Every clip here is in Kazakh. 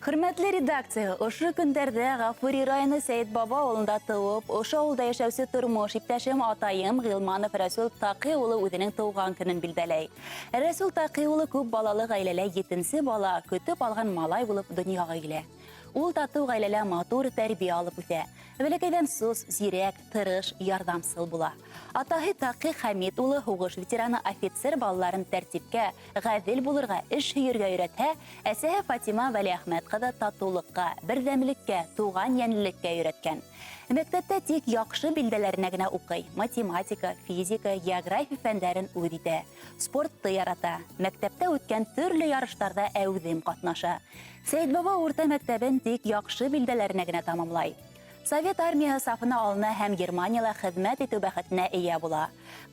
Hürmetli редакция, ошо көндәрдә Гафури районы Сәйит Баба авылында туып, ошо авылда яшәүче тормыш иптәшем атайым Гыйлманов Рәсүл Тақи улы үзенең туган көнен билдәләй. Рәсүл Тақи улы күп балалы гаиләлә 7нче бала, көтеп алган малай булып дөньяга килә. Ул тату гаиләлә матур тәрбия алып үсә. Бәләкәйдән сус, зирәк, тырыш, ярдәмсыл була. Атаһы Тақи Хәмит улы һугыш ветераны офицер балаларын тәртипкә, гадел булырга, эш һөяргә өйрәтә, әсәһе Фатима Вәлиәхмәт кызы татулыкка, бердәмлеккә, туган яньлеккә өйрәткән. Мәктәптә тик яхшы билдәләренә генә укый, математика, физика, география фәннәрен үдитә. Спортты ярата. Мәктәптә үткән төрле ярышларда әүдем катнаша. Сәйит Баба урта мәктәбен тик яхшы билдәләренә генә тамамлай. Совет армиясы сафына алына һәм Германияда хезмәт итү бәхетенә ия була.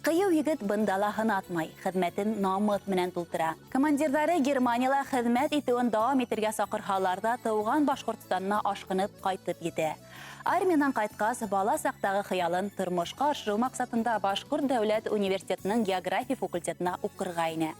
Кыю егет бындала хынатмай, хезмәтен намыт менән тултыра. Командирлары Германияда хезмәт итүен дәвам итәргә сакырһалар да, туган Башкортстанна ашкынып кайтып җитә. Армиянан кайткас, бала сактагы хыялын тормышка ашыру максатында Башкорт дәүләт университетының география факультетына укырга инә.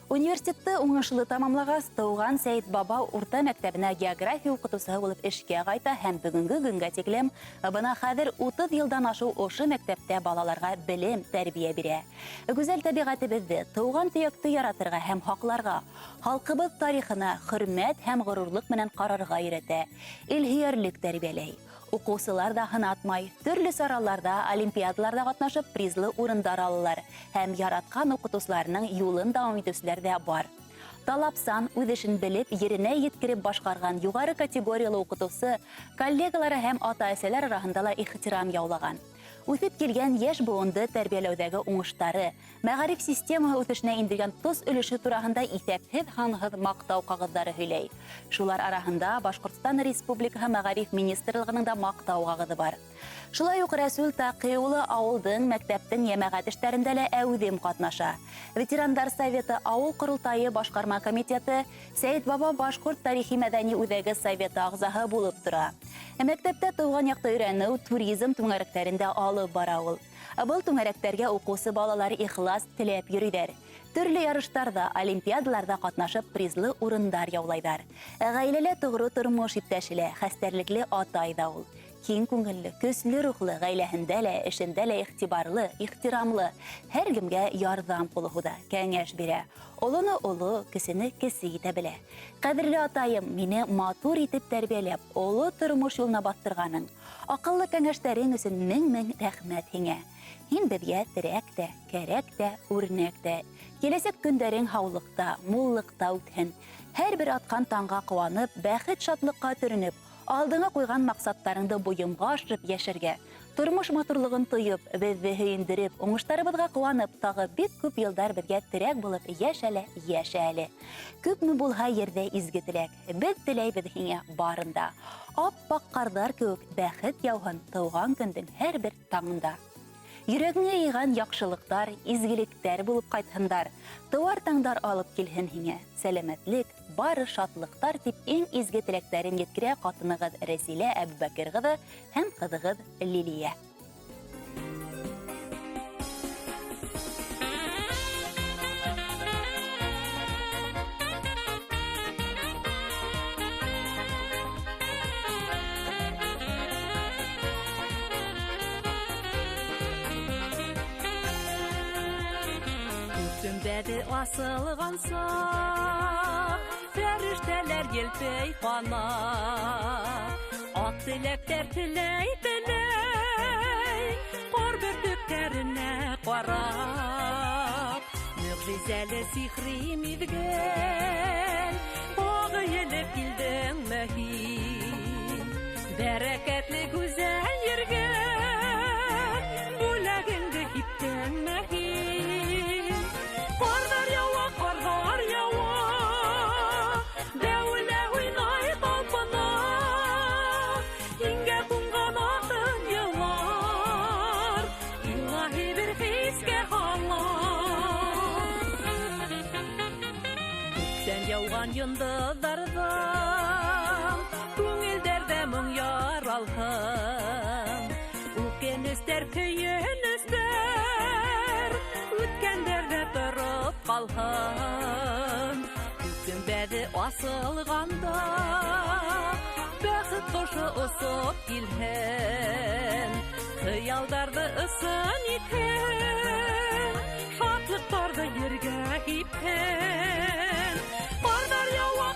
Университетты уңышлы тамамлагас, туган Сәйит Баба урта мәктәбенә география укытучысы булып эшкә кайта һәм бүгенге көнгә тиклем бына хәзер 30 елдан ашу ошо мәктәптә балаларга белем, тәрбия бирә. Гүзәл табигатыбызды, туган төякте яратырга һәм хакларга, халкыбыз тарихына хөрмәт һәм горурлык менән карарга өйрәтә. Илһиярлек тәрбияләй. Укучылар да хынатмай, төрле сараларда, олимпиадаларда катнашып призлы урындар алалар һәм яраткан укытучыларның юлын дәвам итүчеләр дә бар. Талапсан, үз эшен белеп, yerенә yetkirib башкарган югары категориялы укытучы, коллегалары һәм ата-әсәләр арасында ла ихтирам яулаган. Үсеп килгән яшь буынды тәрбияләүдәге уңыштары, мәгариф системаһы үсешенә индергән тоз өлеше турында исәпһез һанһыз мактау кагызлары һөйләй. Шулар арасында Башкортстан Республикаһы мәгариф министрлыгының да мактау кагызы бар. Шулай ук Рәсүл Тақи улы авылдың, мәктәптең ямәгать эшләрендә лә әүдем катнаша. Ветерандар советы, авыл корылтайы башкарма комитеты, Сәйит Баба Башкорт тарихи-мәдәни үзәге советы агзаһы булып тора. Мәктәптә туган якты өйрәнү, туризм түңәрәкләрендә алып бара ул. Был түңәрәктәргә укучы балалар ихлас теләп йөриләр. Төрле ярыштарда, олимпиадаларда катнашып призлы урындар яулайдар. Гаиләле тугры тормыш иптәшелә, хәстәрлекле атай да ул. Киң күңелле, көчле рухлы, гаиләһендә лә, эшендә лә игътибарлы, ихтирамлы, һәр кемгә ярдәм кулы һуза, кәңәш бирә. Олыны олы, кесене кесе итә белә. Кадерле атайым, мине матур итеп тәрбияләп, олы тормыш юлына баттырганың, акыллы кәңәшләрең өчен мең рәхмәт һиңә. Һин безгә терәк тә, кәрәк тә, үрнәк тә. Киләсәк көндәрең һаулыкта, муллыкта үтһен. Һәр бер аткан таңга куанып, бәхет шатлыкка төренеп, алдыңа куйган максаттарыңды буйымга ашырып яшәргә, тормыш матурлыгын тоеп, безне һөендереп, уңышларыбызга куанып, тагы бик күп елдар безгә терәк булып яшә әле. Күпме булһа ердә изге теләк, без теләйбез һиңә барында. Ап-пак кардар кебек бәхет яуһын туган көндең һәр бер таңында. Йөрәгеңә йыйган яхшылыктар, изгелектәр булып кайтһындар. Туар таңдар алып килһен һиңә. Сәламәтлек, бары шатлыктар дип иң изге теләктәрен yetkерә катыныгыз Рәсилә Әбүбәкер кызы һәм кызыгыз Лилия. Бәді асылғанса, фәрештәләр елпей қана, ат тілектер тілей, қор бүртүктәренә қарап, мөғжизәлі сихри мизгел, ағы еліп килдің мәхин, бәрәкәтлі гүзәл ергә, бүләгіңді киптің мәхин. Кардар ява, дәүлә уйнай талпына, иңгә туңган атын еллар, илаһи бер хискә һала. Күктән яуган йондызлардан, күңелдәрдә моң яралһын, үкенештәр, көенештәр, үткәндәрдә торып калһын. Күктең бәде асылганда, ысып килһен, хыялдарҙы ысын итһен, шатлыҡтарҙы ергә һипһен. Ҡарҙар яуа,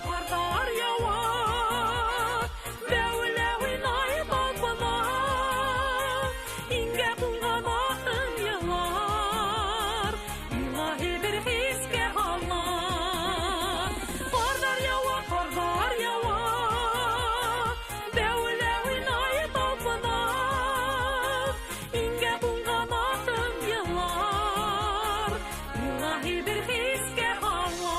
бәүелә уйнай талпына, иңгә ҡунған аҡын йылар, илаһи бер хискә һалар. Ҡарҙар яуа, бәүелә уйнай талпына, иңгә ҡунған аҡын йылар, илаһи бер хискә һалар.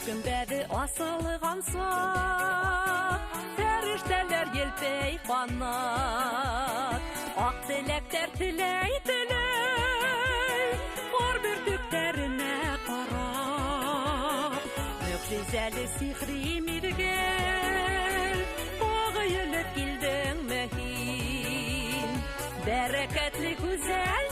Көмбәде асылғанса, фәрештәләр елпей ҡанат, аҡ теләктәр теләй, ҡар бөртөктәренә ҡарап. Мөғжизәле сихри миҙгел, тағы йөлөп килдеңме һин, бәрәкәтле гүзәл